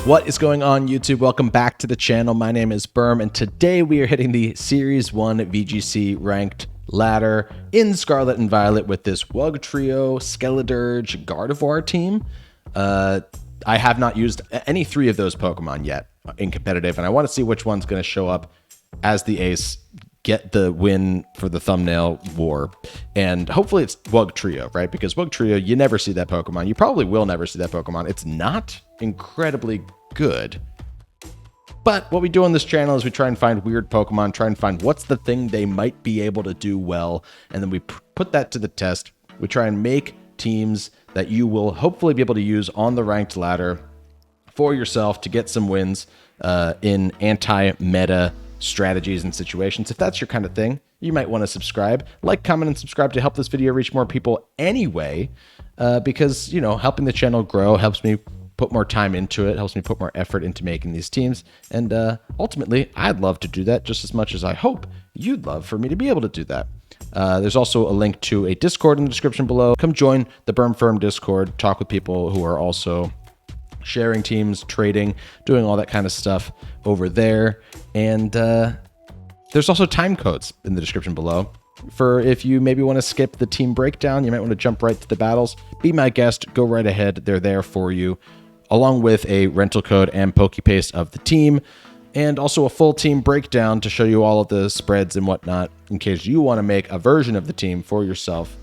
What is going on, YouTube? Welcome back to the channel. My name is Berm, and today we are hitting the Series 1 VGC ranked ladder in Scarlet and Violet with this Wugtrio, Skeledirge, Gardevoir team. I have not used any three of those Pokemon yet in competitive, and I want to see which one's going to show up as the ace, get the win for the thumbnail war. And hopefully it's Wugtrio, right? Because Wugtrio, you never see that Pokemon. You probably will never see that Pokemon. It's not incredibly good. But what we do on this channel is we try and find weird Pokemon, try and find what's the thing they might be able to do well, and then we put that to the test. We try and make teams that you will hopefully be able to use on the ranked ladder for yourself to get some wins in anti-meta strategies and situations. If that's your kind of thing, you might want to subscribe, like, comment, and subscribe to help this video reach more people anyway, because, you know, helping the channel grow helps me put more time into it, helps me put more effort into making these teams, and ultimately, I'd love to do that just as much as I hope you'd love for me to be able to do that. There's also a link to a Discord in the description below. Come join the Berm Firm Discord, talk with people who are also sharing teams, trading, doing all that kind of stuff over there. And there's also time codes in the description below for if you maybe want to skip the team breakdown, you might want to jump right to the battles. Be my guest, go right ahead. They're there for you, along with a rental code and PokePaste of the team, and also a full team breakdown to show you all of the spreads and whatnot in case you want to make a version of the team for yourself,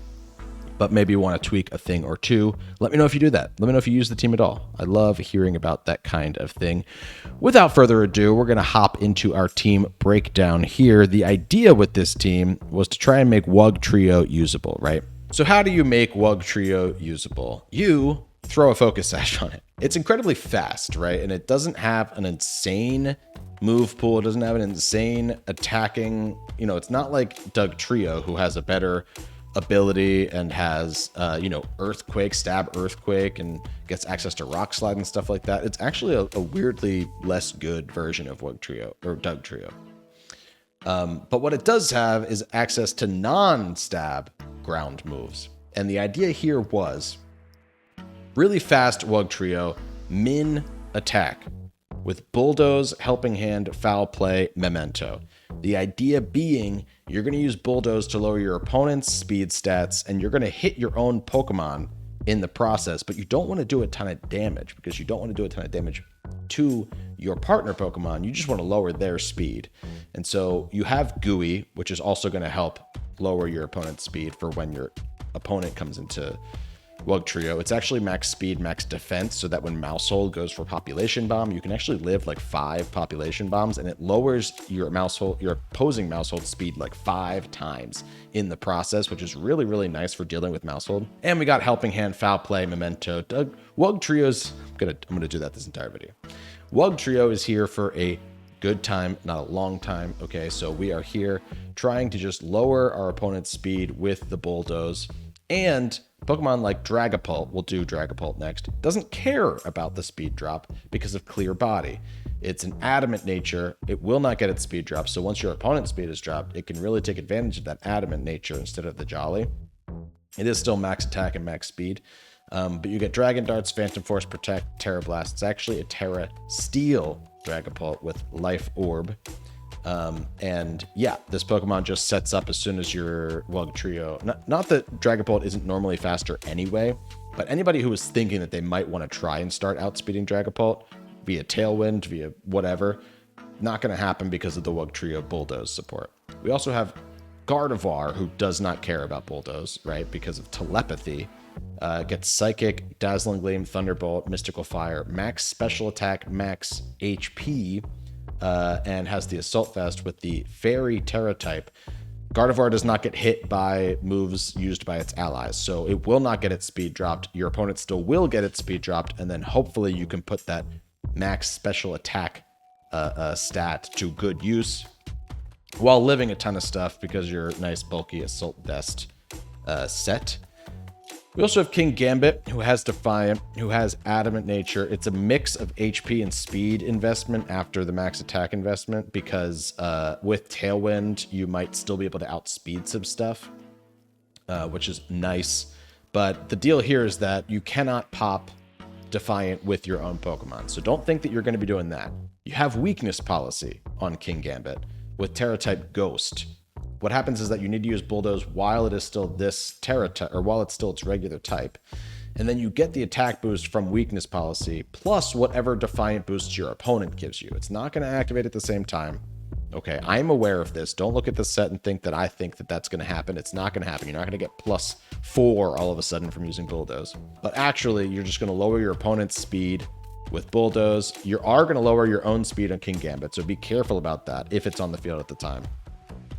but maybe you want to tweak a thing or two. Let me know if you do that. Let me know if you use the team at all. I love hearing about that kind of thing. Without further ado, we're going to hop into our team breakdown here. The idea with this team was to try and make Wugtrio usable, right? So how do you make Wugtrio usable? You throw a Focus Sash on it. It's incredibly fast, right? And it doesn't have an insane move pool. It doesn't have an insane attacking, you know, it's not like Wugtrio, who has a better ability and has, you know, Earthquake, stab Earthquake, and gets access to Rock Slide and stuff like that. It's actually a weirdly less good version of Wugtrio, or Wugtrio. But what it does have is access to non-stab ground moves. And the idea here was really fast Wugtrio, min attack, with Bulldoze, Helping Hand, Foul Play, Memento. The idea being you're going to use Bulldoze to lower your opponent's speed stats, and you're going to hit your own Pokemon in the process, but you don't want to do a ton of damage, because you don't want to do a ton of damage to your partner Pokemon. You just want to lower their speed. And so you have Gooey, which is also going to help lower your opponent's speed for when your opponent comes into Wugtrio. It's actually max speed, max defense, so that when Maushold goes for Population Bomb, you can actually live like 5 Population Bombs, and it lowers your opposing Maushold speed like 5 times in the process, which is really, really nice for dealing with Maushold. And we got Helping Hand, Foul Play, Memento. Wugtrio's, I'm gonna do that this entire video. Wugtrio is here for a good time, not a long time. Okay, so we are here trying to just lower our opponent's speed with the Bulldoze. And Pokemon like Dragapult, we'll do Dragapult next, doesn't care about the speed drop because of Clear Body. It's an adamant nature. It will not get its speed drop. So once your opponent's speed is dropped, it can really take advantage of that adamant nature instead of the Jolly. It is still max attack and max speed. But you get Dragon Darts, Phantom Force, Protect, Terra Blast. It's actually a Terra Steel Dragapult with Life Orb. And yeah, this Pokemon just sets up as soon as your Wugtrio. Not that Dragapult isn't normally faster anyway, but anybody who was thinking that they might want to try and start outspeeding Dragapult via Tailwind, via whatever, not going to happen because of the Wugtrio Bulldoze support. We also have Gardevoir, who does not care about Bulldoze, right? Because of telepathy. Gets Psychic, Dazzling Gleam, Thunderbolt, Mystical Fire, max special attack, max HP, and has the Assault Vest with the Fairy Terra type. Gardevoir does not get hit by moves used by its allies, so it will not get its speed dropped. Your opponent still will get its speed dropped, and then hopefully you can put that max special attack stat to good use while living a ton of stuff because you're nice bulky Assault Vest set. We also have King Gambit, who has Defiant, who has Adamant Nature. It's a mix of HP and speed investment after the max attack investment, because with Tailwind, you might still be able to outspeed some stuff, which is nice. But the deal here is that you cannot pop Defiant with your own Pokemon. So don't think that you're going to be doing that. You have Weakness Policy on King Gambit with Terra-type Ghost. What happens is that you need to use Bulldoze while it is still this Terra type, or while it's still its regular type. And then you get the attack boost from Weakness Policy, plus whatever Defiant boosts your opponent gives you. It's not going to activate at the same time. Okay, I'm aware of this. Don't look at the set and think that I think that that's going to happen. It's not going to happen. You're not going to get +4 all of a sudden from using Bulldoze. But actually, you're just going to lower your opponent's speed with Bulldoze. You are going to lower your own speed on King Gambit, so be careful about that if it's on the field at the time.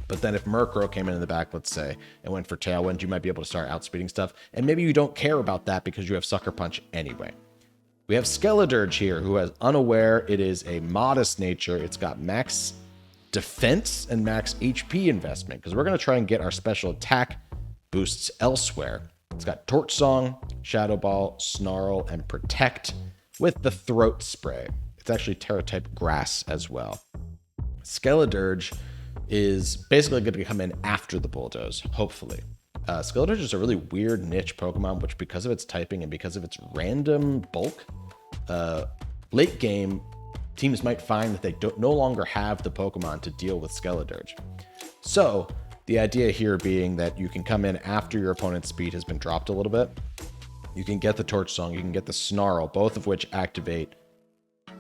But then if Murkrow came in the back, let's say, and went for Tailwind, you might be able to start outspeeding stuff. And maybe you don't care about that because you have Sucker Punch anyway. We have Skeledirge here, who is Unaware. It is a modest nature. It's got max defense and max HP investment, because we're going to try and get our special attack boosts elsewhere. It's got Torch Song, Shadow Ball, Snarl, and Protect with the Throat Spray. It's actually Terra-type Grass as well. Skeledirge is basically going to come in after the Bulldoze, hopefully. Skeledirge is a really weird niche Pokemon, which because of its typing and because of its random bulk, late game, teams might find that they no longer have the Pokemon to deal with Skeledirge. So the idea here being that you can come in after your opponent's speed has been dropped a little bit. You can get the Torch Song, you can get the Snarl, both of which activate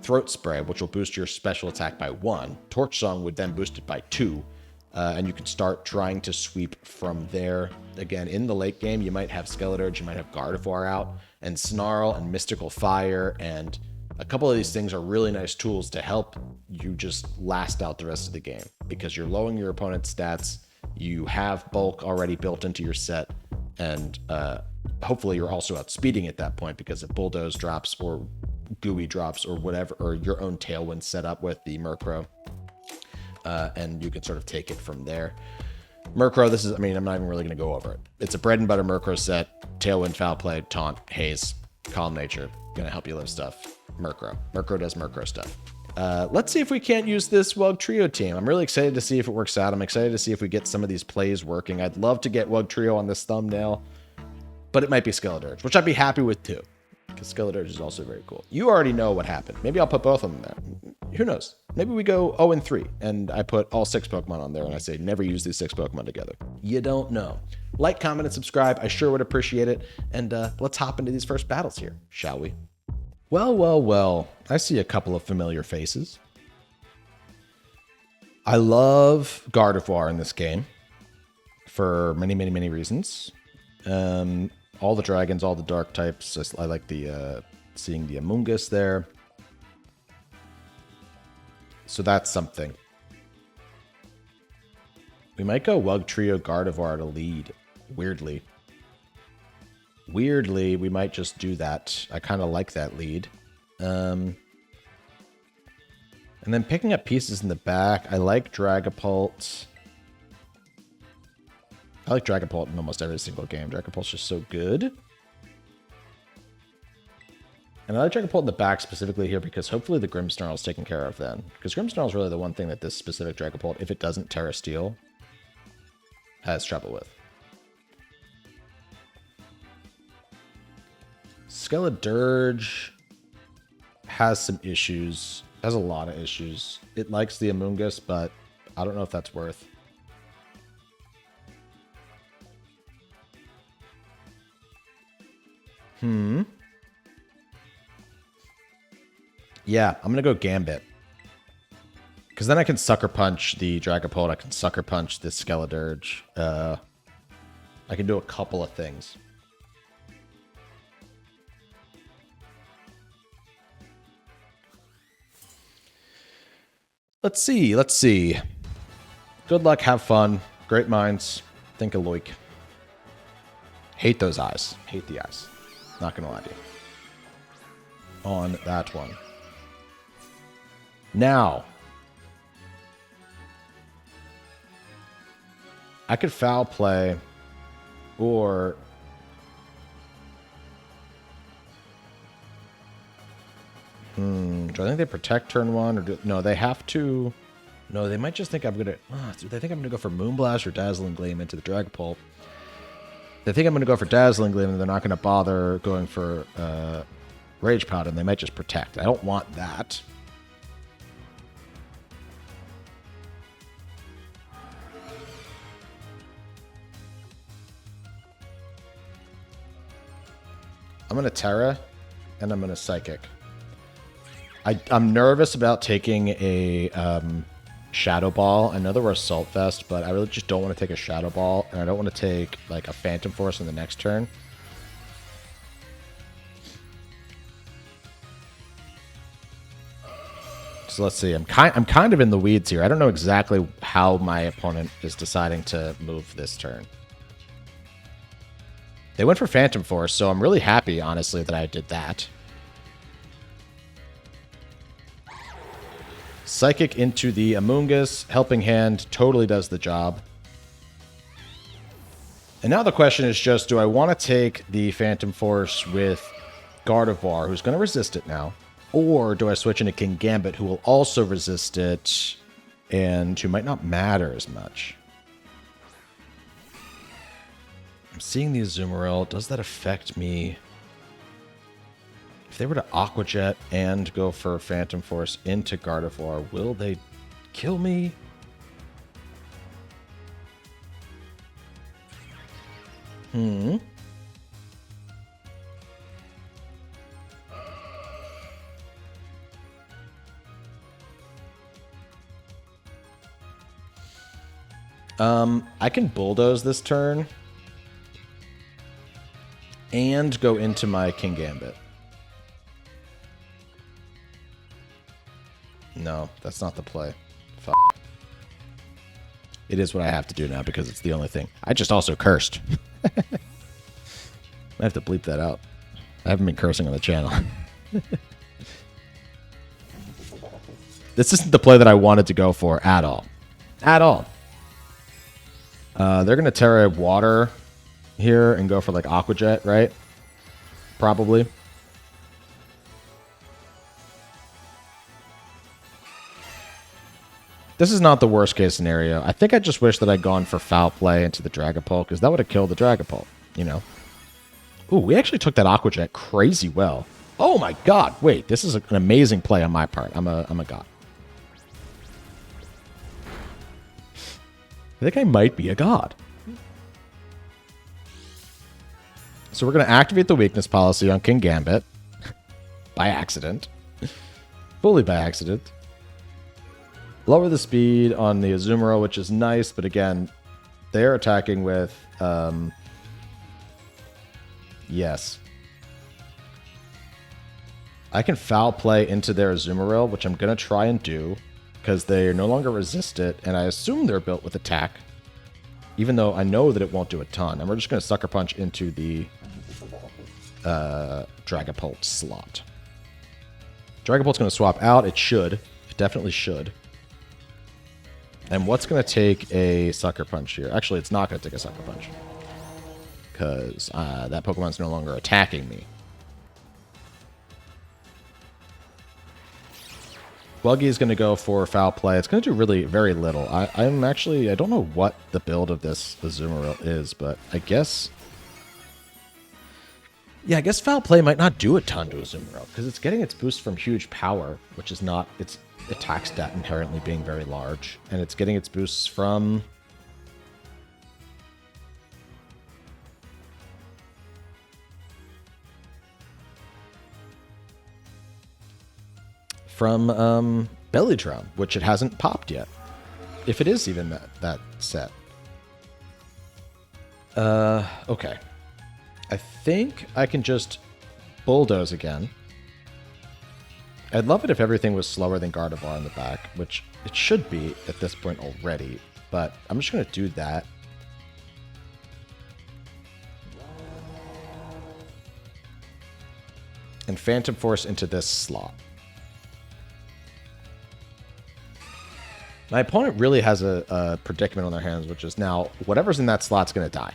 Throat Spray, which will boost your special attack by 1. Torch Song would then boost it by 2. And you can start trying to sweep from there. Again, in the late game, you might have Skeledirge, you might have Gardevoir out, and Snarl and Mystical Fire, and a couple of these things are really nice tools to help you just last out the rest of the game, because you're lowering your opponent's stats, you have bulk already built into your set, and hopefully you're also outspeeding at that point, because if Bulldoze drops or Gooey drops or whatever, or your own Tailwind set up with the Murkrow, and you can sort of take it from there. Murkrow, this is, I mean, I'm not even really going to go over it. It's a bread and butter Murkrow set. Tailwind, Foul Play, Taunt, Haze, Calm Nature. Going to help you live stuff. Murkrow. Murkrow does Murkrow stuff. Let's see if we can't use this Wugtrio team. I'm really excited to see if it works out. I'm excited to see if we get some of these plays working. I'd love to get Wugtrio on this thumbnail, but it might be Skeledirge, which I'd be happy with too, because Skeledirge is also very cool. You already know what happened. Maybe I'll put both of them there. Who knows? Maybe we go 0-3, and I put all 6 Pokemon on there, and I say never use these 6 Pokemon together. You don't know. Like, comment, and subscribe. I sure would appreciate it. And let's hop into these first battles here, shall we? Well, well, well. I see a couple of familiar faces. I love Gardevoir in this game for many, many, many reasons. All the dragons, all the dark types. I like the seeing the Amoonguss there. So that's something. We might go Wugtrio Gardevoir to lead. Weirdly. Weirdly, we might just do that. I kind of like that lead. And then picking up pieces in the back. I like Dragapult. I like Dragapult in almost every single game. Dragapult's just so good. And I like Dragapult in the back specifically here because hopefully the Grimmsnarl is taken care of then. Because Grimmsnarl is really the one thing that this specific Dragapult, if it doesn't Terra Steel, has trouble with. Skeledirge has some issues. Has a lot of issues. It likes the Amoonguss, but I don't know if that's worth. Yeah, I'm going to go Gambit. Because then I can Sucker Punch the Dragapult. I can Sucker Punch this Skeledirge. I can do a couple of things. Let's see. Let's see. Good luck. Have fun. Great minds. Think alike. Hate those eyes. Hate the eyes. Not going to lie to you. On that one. Now, I could Foul Play, or do I think they protect turn 1, or no? They have to. No, they might just think I'm gonna. Do they think I'm gonna go for Moonblast or Dazzling Gleam into the Dragapult? They think I'm gonna go for Dazzling Gleam, and they're not gonna bother going for Rage Powder, and they might just protect. I don't want that. I'm going to Terra, and I'm going to Psychic. I'm nervous about taking a Shadow Ball. I know there were Assault Vest, but I really just don't want to take a Shadow Ball, and I don't want to take like a Phantom Force in the next turn. So let's see. I'm kind of in the weeds here. I don't know exactly how my opponent is deciding to move this turn. They went for Phantom Force, so I'm really happy, honestly, that I did that. Psychic into the Amoonguss. Helping Hand totally does the job. And now the question is just, do I want to take the Phantom Force with Gardevoir, who's going to resist it now? Or do I switch into King Gambit, who will also resist it, and who might not matter as much? I'm seeing the Azumarill. Does that affect me? If they were to Aqua Jet and go for Phantom Force into Gardevoir, will they kill me? I can Bulldoze this turn and go into my King Gambit. No, that's not the play. Fuck. It is what I have to do now because it's the only thing. I just also cursed. I have to bleep that out. I haven't been cursing on the channel. This isn't the play that I wanted to go for at all. At all. They're going to Terra Water here and go for like Aqua Jet, right? Probably. This is not the worst case scenario. I think I just wish that I'd gone for Foul Play into the Dragapult, because that would have killed the Dragapult, you know? Ooh, we actually took that Aqua Jet crazy well. Oh my god, wait, this is an amazing play on my part. I'm a god. I think I might be a god. So we're going to activate the weakness policy on King Gambit. By accident. Fully by accident. Lower the speed on the Azumarill, which is nice, but again, they're attacking with... yes. I can Foul Play into their Azumarill, which I'm going to try and do, because they no longer resist it, and I assume they're built with attack, even though I know that it won't do a ton. And we're just going to Sucker Punch into the Dragapult slot. Dragapult's going to swap out. It should. It definitely should. And what's going to take a Sucker Punch here? Actually, it's not going to take a Sucker Punch, because that Pokemon's no longer attacking me. Buggy is going to go for Foul Play. It's going to do really very little. I don't know what the build of this Azumarill is, but I guess... yeah, I guess Foul Play might not do a ton to Azumarill, because it's getting its boost from Huge Power, which is not its attack stat inherently being very large. And it's getting its boosts from... Belly Drum, which it hasn't popped yet. If it is even that set. Okay. I think I can just Bulldoze again. I'd love it if everything was slower than Gardevoir in the back, which it should be at this point already, but I'm just going to do that. And Phantom Force into this slot. My opponent really has a predicament on their hands, which is now whatever's in that slot's going to die.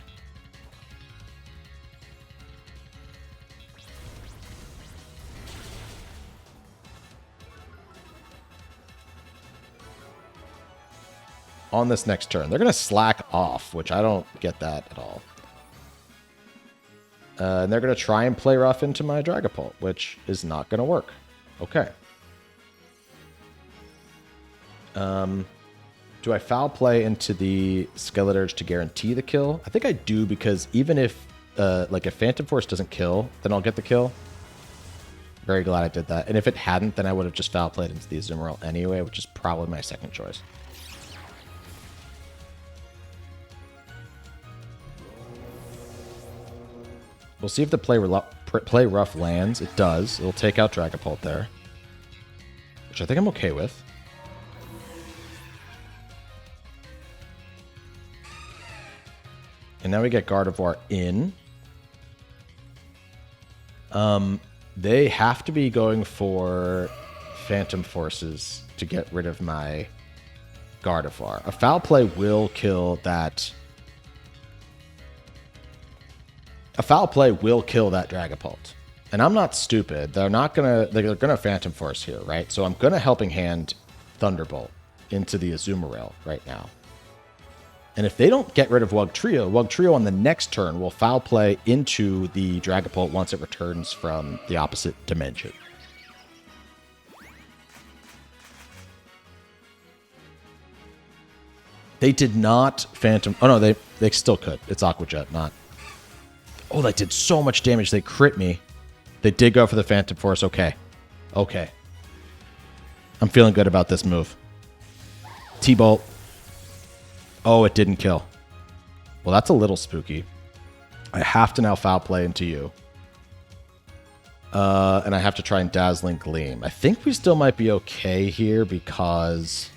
On this next turn. They're going to slack off, which I don't get that at all. And they're going to try and play rough into my Dragapult, which is not going to work. Okay. Do I foul play into the Skeledirge to guarantee the kill? I think I do, because even if like if Phantom Force doesn't kill, then I'll get the kill. Very glad I did that. And if it hadn't, then I would have just foul played into the Azumarill anyway, which is probably my second choice. We'll see if the play rough lands. It does. It'll take out Dragapult there, which I think I'm okay with. And now we get Gardevoir in. They have to be going for Phantom Forces to get rid of my Gardevoir. A foul play will kill that. A foul play will kill that Dragapult. And I'm not stupid. They're gonna Phantom Force here, right? So I'm gonna Helping Hand Thunderbolt into the Azumarill right now. And if they don't get rid of Wugtrio on the next turn will foul play into the Dragapult once it returns from the opposite dimension. They did not Phantom... Oh, no, they still could. It's Aqua Jet, not... Oh, that did so much damage. They crit me. They did go for the Phantom Force. Okay. Okay. I'm feeling good about this move. T-Bolt. Oh, it didn't kill. Well, that's a little spooky. I have to now foul play into you. And I have to try and Dazzling Gleam. I think we still might be okay here because...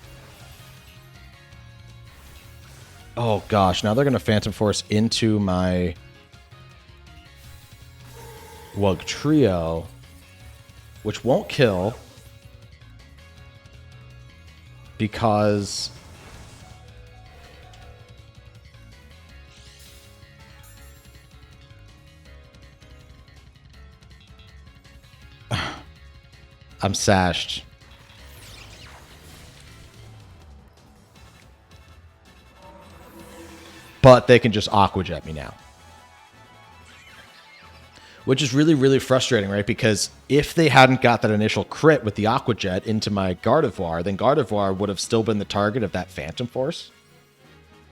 Oh, gosh. Now they're going to Phantom Force into my Wugtrio, which won't kill because... I'm sashed. But they can just Aqua Jet me now. Which is really, really frustrating, right? Because if they hadn't got that initial crit with the Aqua Jet into my Gardevoir, then Gardevoir would have still been the target of that Phantom Force.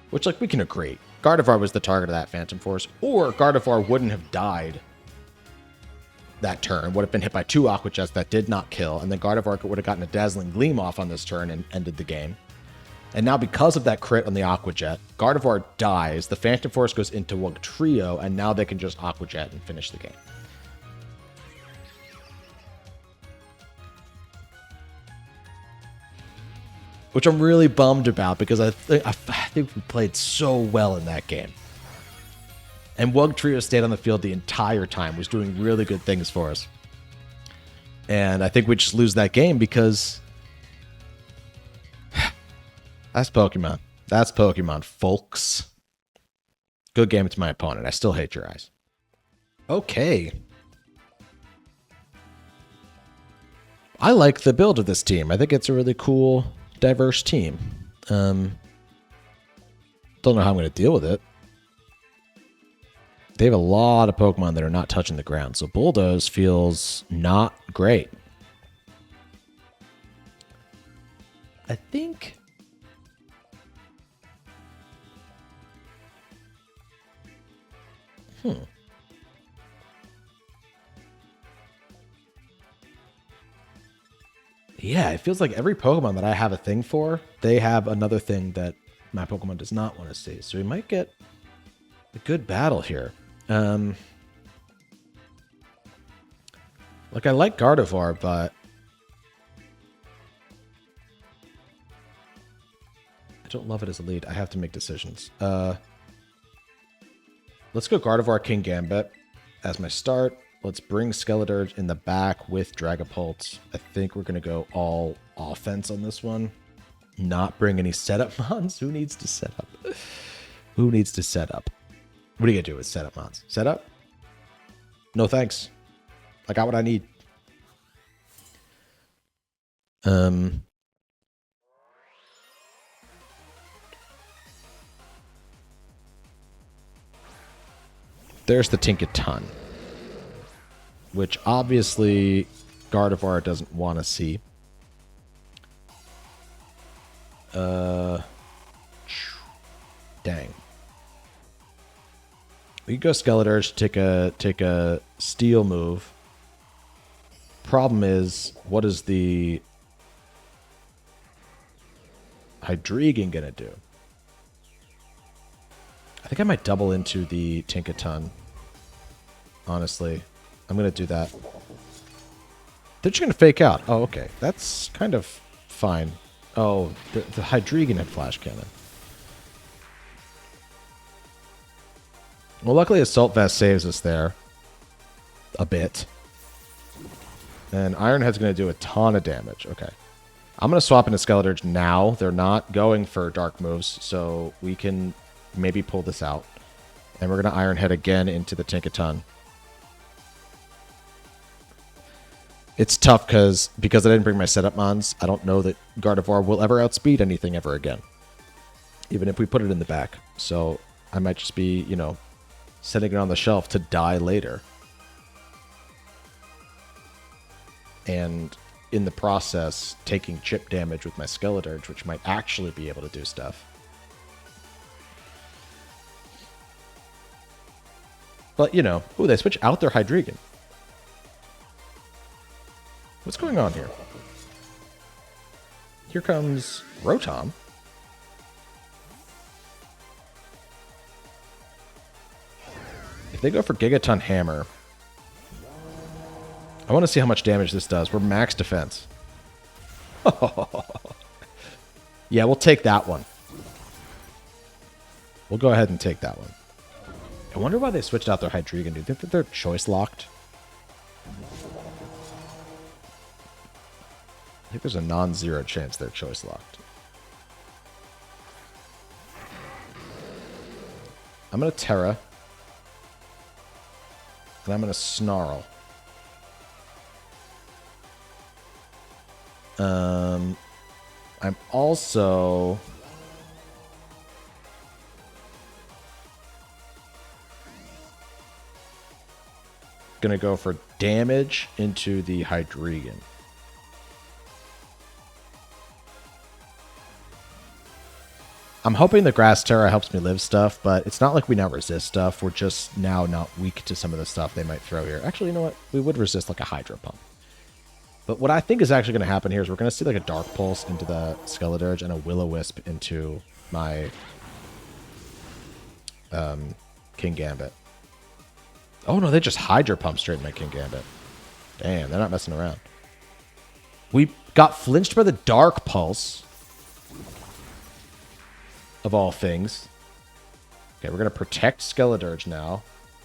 Which, like, we can agree. Gardevoir was the target of that Phantom Force. Or Gardevoir wouldn't have died that turn, would have been hit by two Aqua Jets that did not kill, and then Gardevoir would have gotten a Dazzling Gleam off on this turn and ended the game. And now because of that crit on the Aqua Jet, Gardevoir dies, the Phantom Force goes into Wugtrio, and now they can just Aqua Jet and finish the game. Which I'm really bummed about, because I think we played so well in that game. And Wugtrio stayed on the field the entire time, was doing really good things for us. And I think we just lose that game because... That's Pokemon. That's Pokemon, folks. Good game to my opponent. I still hate your eyes. Okay. I like the build of this team. I think it's a really cool, diverse team. Don't know how I'm going to deal with it. They have a lot of Pokemon that are not touching the ground, so Bulldoze feels not great. I think... Yeah, it feels like every Pokemon that I have a thing for, they have another thing that my Pokemon does not want to see. So we might get a good battle here. Like, I like Gardevoir, but I don't love it as a lead. I have to make decisions. Let's go Gardevoir, King Gambit as my start. Let's bring Skeledirge in the back with Dragapult. I think we're going to go all offense on this one. Not bring any setup mons. Who needs to set up? Who needs to set up? What are you going to do with setup mons? Set up? No thanks. I got what I need. There's the Tinkaton. which obviously Gardevoir doesn't want to see. Dang. We could go Skeledirge, take a Steel move. Problem is, what is the Hydreigon gonna do? I think I might double into the Tinkaton. Honestly, I'm gonna do that. They're just gonna fake out. Oh, okay. That's kind of fine. Oh, the Hydreigon had Flash Cannon. Well, luckily Assault Vest saves us there. A bit. And Iron Head's going to do a ton of damage. Okay. I'm going to swap into Skeledirge now. They're not going for dark moves, so we can maybe pull this out. And we're going to Iron Head again into the Tinkaton. It's tough because I didn't bring my setup mons. I don't know that Gardevoir will ever outspeed anything ever again. Even if we put it in the back. So I might just be, you know, setting it on the shelf to die later. And in the process, taking chip damage with my Skeledirge, which might actually be able to do stuff. But, you know, ooh, they switch out their Hydreigon. What's going on here? Here comes Rotom. If they go for Gigaton Hammer, I want to see how much damage this does. We're max defense. Yeah, we'll take that one. We'll go ahead and take that one. I wonder why they switched out their Hydreigon. Do you think that they're choice locked? I think there's a non-zero chance they're choice locked. I'm going to Terra. And I'm going to Snarl. I'm also going to go for damage into the Hydreigon. I'm hoping the Grass Terra helps me live stuff, but it's not like we now resist stuff. We're just now not weak to some of the stuff they might throw here. Actually, you know what? We would resist like a Hydro Pump. But what I think is actually going to happen here is we're going to see like a Dark Pulse into the Skeledirge and a Will-O-Wisp into my King Gambit. Oh no, they just Hydro Pump straight in my King Gambit. Damn, they're not messing around. We got flinched by the Dark Pulse. Of all things. Okay, we're going to protect Skeledirge now.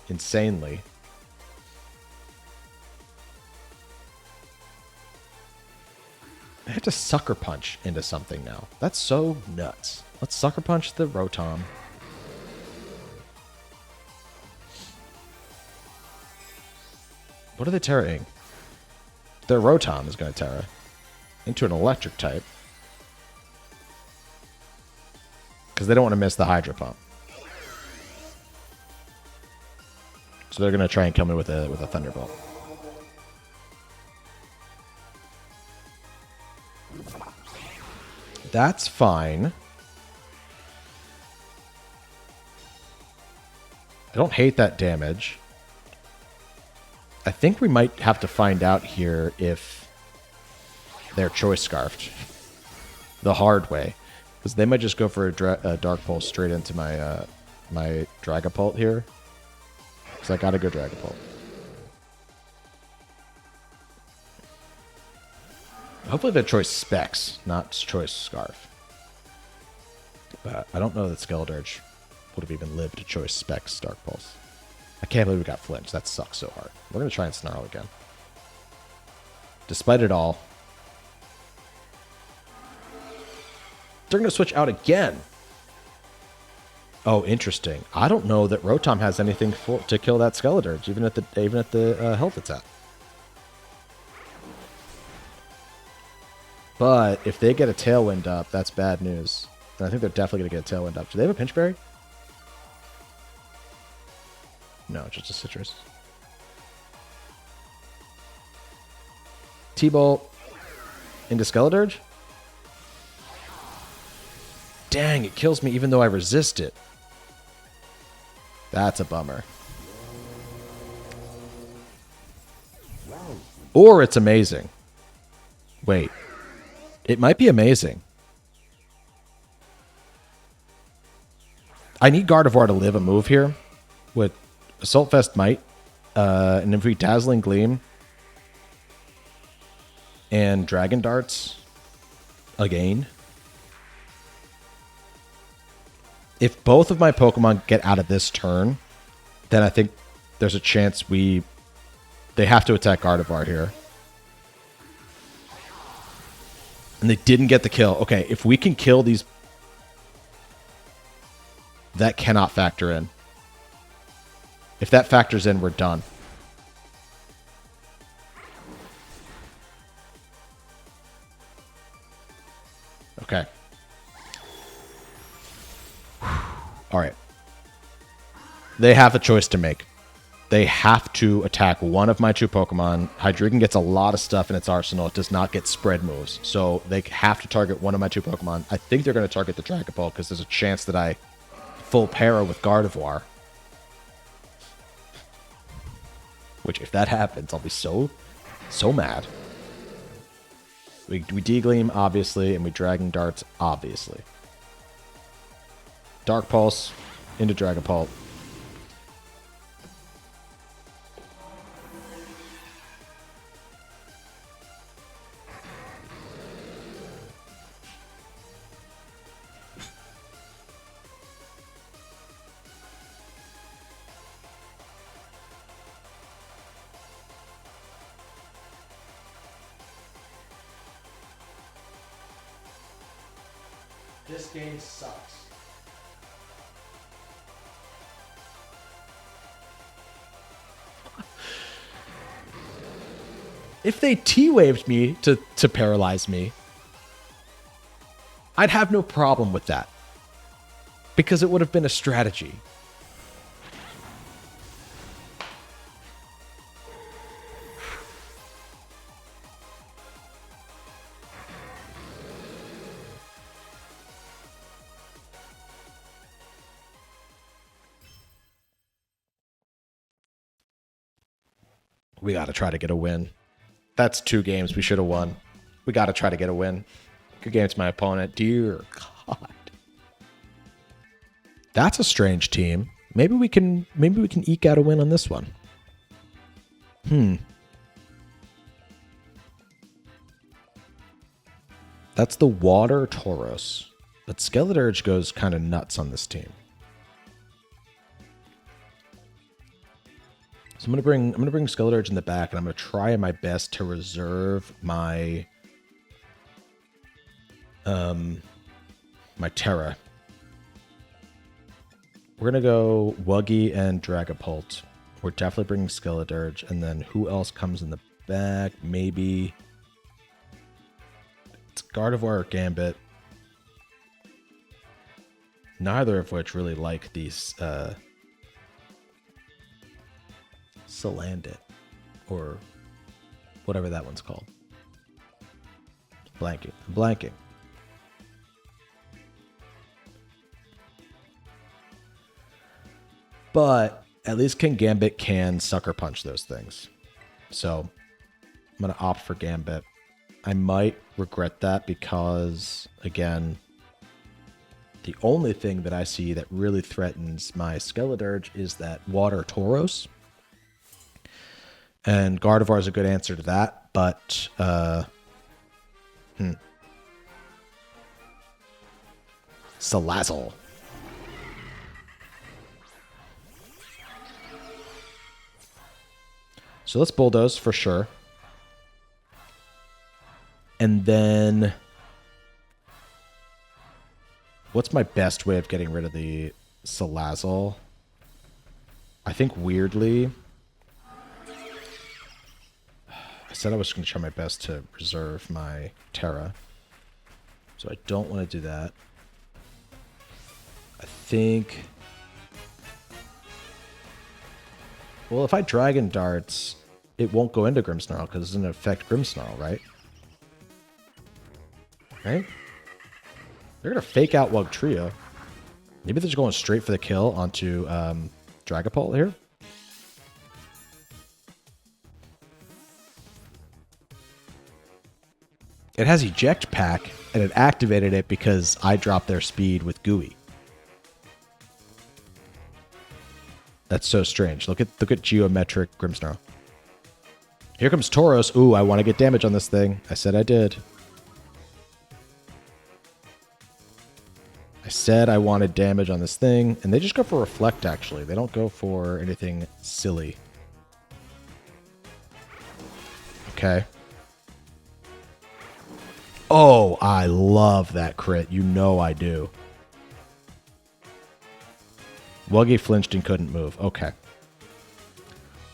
Insanely. I have to Sucker Punch into something now. That's so nuts. Let's Sucker Punch the Rotom. What are they terraing? Their Rotom is going to Terra. Into an electric type. Because they don't want to miss the Hydro Pump. So they're going to try and kill me with a Thunderbolt. That's fine. I don't hate that damage. I think we might have to find out here if they're Choice Scarfed. The hard way. Because they might just go for a Dark Pulse straight into my my Dragapult here. Because I gotta go Dragapult. Hopefully they're Choice Specs, not Choice Scarf. But I don't know that Skeledirge would have even lived to Choice Specs Dark Pulse. I can't believe we got flinched. That sucks so hard. We're going to try and Snarl again. Despite it all, they're going to switch out again. Oh, interesting. I don't know that Rotom has anything to kill that Skeledirge, even at the health it's at. But if they get a Tailwind up, that's bad news. And I think they're definitely going to get a Tailwind up. Do they have a Pinch Berry? No, just a Citrus. T-Bolt into Skeledirge. Dang, it kills me even though I resist it. That's a bummer. Or it's amazing. Wait. It might be amazing. I need Gardevoir to live a move here with Assault Vest Might. And if we Dazzling Gleam and Dragon Darts again. If both of my Pokemon get out of this turn, then I think there's a chance they have to attack Gardevoir here. And they didn't get the kill. Okay, if we can kill these... That cannot factor in. If that factors in, we're done. Okay. All right. They have a choice to make. They have to attack one of my two Pokemon. Hydreigon gets a lot of stuff in its arsenal. It does not get spread moves. So they have to target one of my two Pokemon. I think they're going to target the Dragapult because there's a chance that I full para with Gardevoir. Which, if that happens, I'll be so mad. We D-Gleam, obviously, and we Dragon Darts, obviously. Dark Pulse into Dragapult. This game sucks. If they T-waved me to paralyze me, I'd have no problem with that. Because it would have been a strategy. We got to try to get a win. That's 2 games we should have won. We got to try to get a win. Good game to my opponent. Dear God. That's a strange team. Maybe we can eke out a win on this one. That's the Water Tauros. But Skeledirge goes kind of nuts on this team. So I'm gonna bring Skeledirge in the back, and I'm gonna try my best to reserve my my Terra. We're gonna go Wuggy and Dragapult. We're definitely bringing Skeledirge, and then who else comes in the back? Maybe it's Gardevoir or Gambit. Neither of which really like these Salandit, or whatever that one's called. I'm blanking. But at least Gambit can Sucker Punch those things. So I'm going to opt for Gambit. I might regret that because, again, the only thing that I see that really threatens my Skeledirge is that Water Tauros. And Gardevoir is a good answer to that, but Salazzle. So let's Bulldoze for sure. And then what's my best way of getting rid of the Salazzle? I think weirdly, I said I was going to try my best to preserve my Terra. So I don't want to do that. I think... Well, if I Dragon Darts, it won't go into Grimmsnarl because it doesn't affect Grimmsnarl, right? Right? They're going to fake out Wugtrio. Maybe they're just going straight for the kill onto Dragapult here. It has Eject Pack, and it activated it because I dropped their speed with Gooey. That's so strange. Look at Geometric Grimmsnarl. Here comes Tauros. Ooh, I want to get damage on this thing. I said I did. I said I wanted damage on this thing, and they just go for Reflect, actually. They don't go for anything silly. Okay. Oh, I love that crit. You know I do. Wuggy flinched and couldn't move. Okay.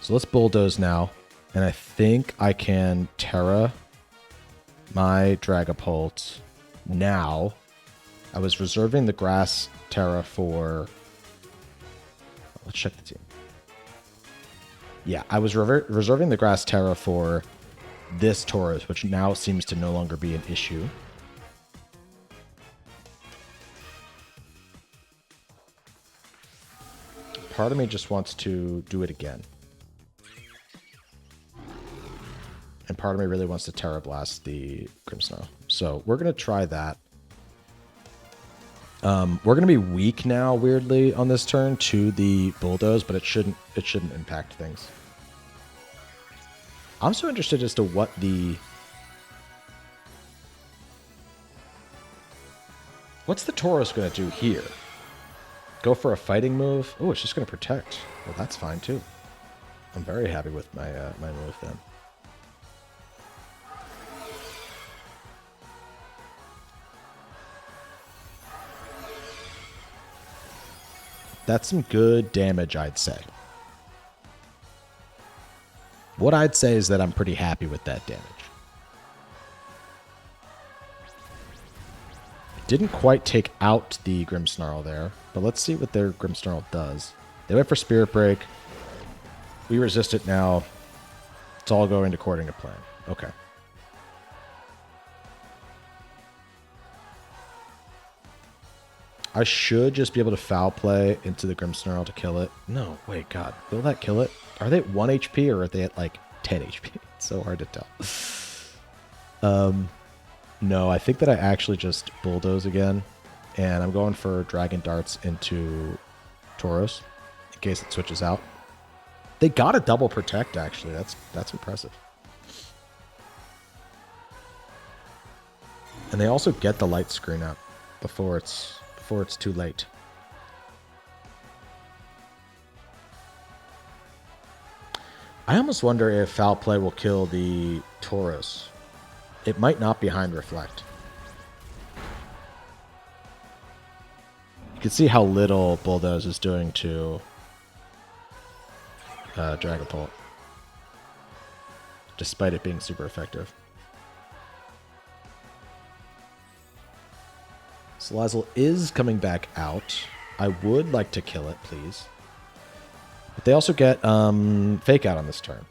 So let's Bulldoze now. And I think I can Terra my Dragapult now. I was reserving the Grass Terra for... Let's check the team. Yeah, I was reserving the Grass Terra for this Tauros, which now seems to no longer be an issue. Part of me just wants to do it again. And part of me really wants to Terra Blast the Grimmsnarl. So we're going to try that. We're going to be weak now, weirdly, on this turn to the Bulldoze, but it shouldn't impact things. I'm so interested as to what the... What's the Tauros going to do here? Go for a fighting move? Oh, it's just going to protect. Well, that's fine, too. I'm very happy with my my move, then. That's some good damage, I'd say. What I'd say is that I'm pretty happy with that damage. Didn't quite take out the Grimmsnarl there, but let's see what their Grimmsnarl does. They went for Spirit Break. We resist it now. It's all going according to plan. Okay. I should just be able to Foul Play into the Grimmsnarl to kill it. No, wait, God. Will that kill it? Are they at 1 HP or are they at like 10 HP? It's so hard to tell. No, I think that I actually just Bulldoze again. And I'm going for Dragon Darts into Tauros in case it switches out. They got a double protect, actually. That's impressive. And they also get the light screen up before it's too late. I almost wonder if Foul Play will kill the Tauros. It might not behind Reflect. You can see how little Bulldoze is doing to Dragapult, despite it being super effective. Salazzle is coming back out. I would like to kill it, please. But they also get Fake Out on this turn.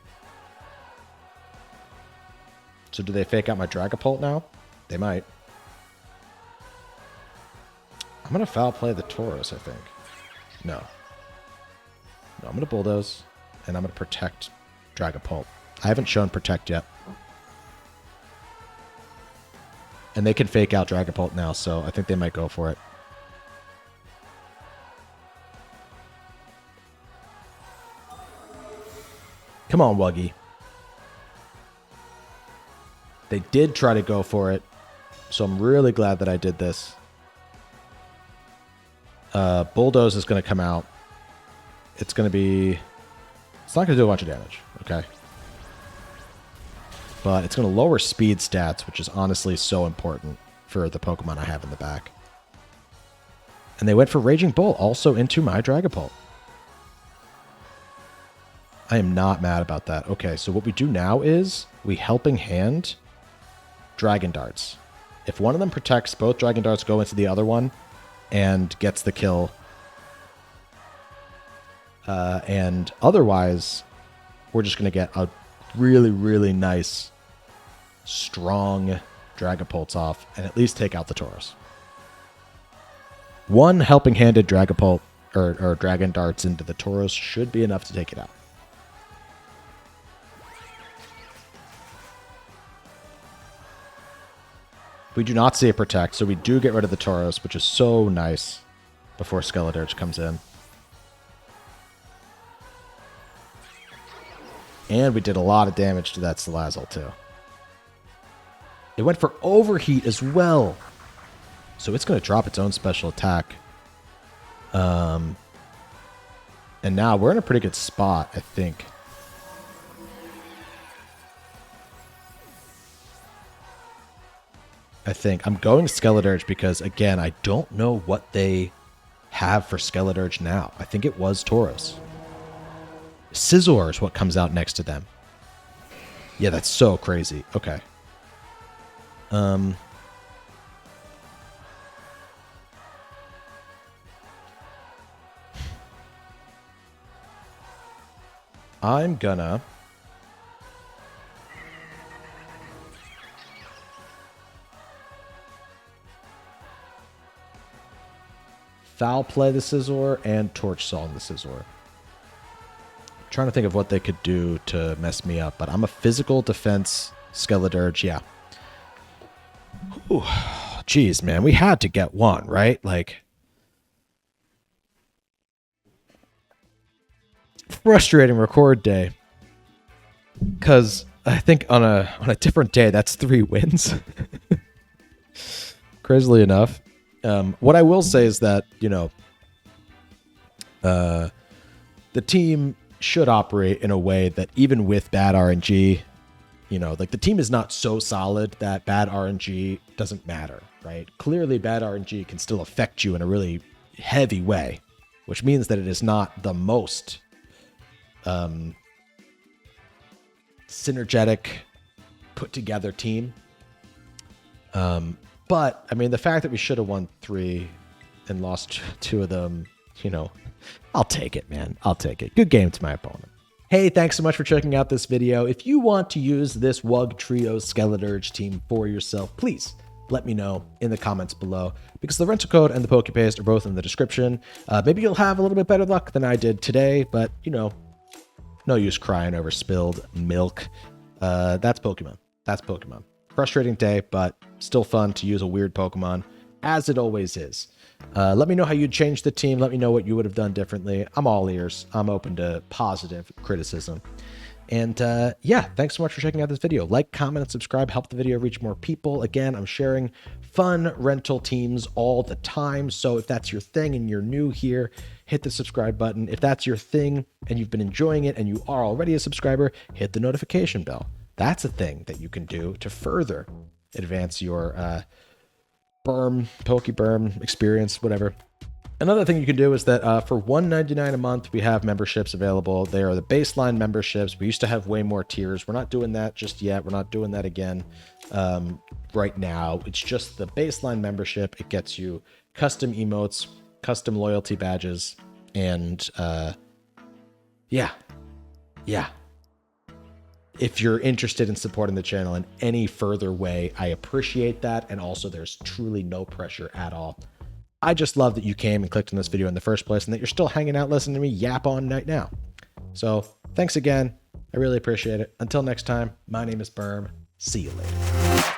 So do they Fake Out my Dragapult now? They might. I'm going to Foul Play the Tauros, I think. No. No, I'm going to Bulldoze, and I'm going to Protect Dragapult. I haven't shown Protect yet. And they can Fake Out Dragapult now, so I think they might go for it. Come on, Wuggy. They did try to go for it, so I'm really glad that I did this. Bulldoze is going to come out. It's going to be... It's not going to do a bunch of damage, okay? But it's going to lower speed stats, which is honestly so important for the Pokemon I have in the back. And they went for Raging Bull, also into my Dragapult. I am not mad about that. Okay, so what we do now is we Helping Hand Dragon Darts. If one of them protects, both Dragon Darts go into the other one and gets the kill. And otherwise, we're just going to get a really, really nice, strong Dragapults off and at least take out the Tauros. One helping-handed Dragapult or Dragon Darts into the Tauros should be enough to take it out. We do not see a Protect, so we do get rid of the Tauros, which is so nice before Skeledirge comes in. And we did a lot of damage to that Salazzle, too. It went for Overheat as well. So it's going to drop its own special attack. And now we're in a pretty good spot, I think. I'm going Skeledirge because, again, I don't know what they have for Skeledirge now. I think it was Tauros. Scizor is what comes out next to them. Yeah, that's so crazy. Okay. I'm gonna Foul Play the Scizor and Torch Song the Scizor. Trying to think of what they could do to mess me up, but I'm a physical defense Skeledirge, yeah. Ooh, jeez, man, we had to get one, right? Like, frustrating record day, because I think on a different day, that's 3 wins. Crazily enough. What I will say is that, you know, the team should operate in a way that even with bad RNG, you know, like the team is not so solid that bad RNG doesn't matter, right? Clearly bad RNG can still affect you in a really heavy way, which means that it is not the most synergetic, put together team. But I mean, the fact that we should have won 3 and lost 2 of them, you know, I'll take it, man. I'll take it. Good game to my opponent. Hey, thanks so much for checking out this video. If you want to use this Wugtrio Skeledirge team for yourself, please let me know in the comments below, because the rental code and the PokePaste are both in the description. Maybe you'll have a little bit better luck than I did today, but, you know, no use crying over spilled milk. That's Pokemon. That's Pokemon. Frustrating day, but still fun to use a weird Pokemon, as it always is. Let me know how you'd change the team. Let me know what you would have done differently. I'm all ears. I'm open to positive criticism. And yeah, thanks so much for checking out this video. Like, comment, and subscribe. Help the video reach more people. Again, I'm sharing fun rental teams all the time. So if that's your thing and you're new here, hit the subscribe button. If that's your thing and you've been enjoying it and you are already a subscriber, hit the notification bell. That's a thing that you can do to further advance your Pokeberm experience, whatever. Another thing you can do is that for $1.99 a month, we have memberships available. They are the baseline memberships. We used to have way more tiers. We're not doing that just yet. We're not doing that again right now. It's just the baseline membership. It gets you custom emotes, custom loyalty badges, and yeah. If you're interested in supporting the channel in any further way, I appreciate that. And also, there's truly no pressure at all. I just love that you came and clicked on this video in the first place and that you're still hanging out listening to me yap on right now. So thanks again. I really appreciate it. Until next time, my name is Berm. See you later.